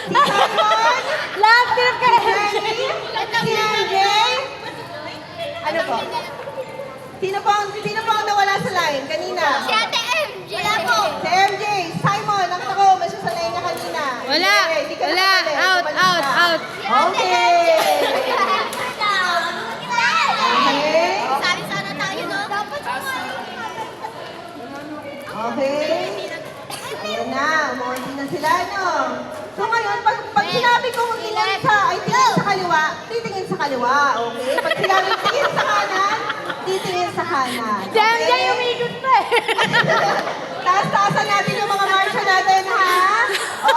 Si Simon? Love trip ka, MJ. Si MJ? Ano po? Sino po ang nawala sa line kanina? Si Ate MJ. Wala po. Si MJ. Simon, ang ako, masasanay niya kanina. Wala. Okay, di ka Wala. nakasali. Out, Balik out, ka. out. Okay. Okay. Sabi sana tayo, no? Dapat Okay. Ayan na, umuwi na sila, no? So ngayon, pag sinabi kong tingin sa kaliwa, titingin sa kaliwa, okay? Pag sinabi tingin sa kanan, titingin sa kanan. Si MJ umikot pa eh. Taas-taasan natin yung mga marcha natin, ha? O,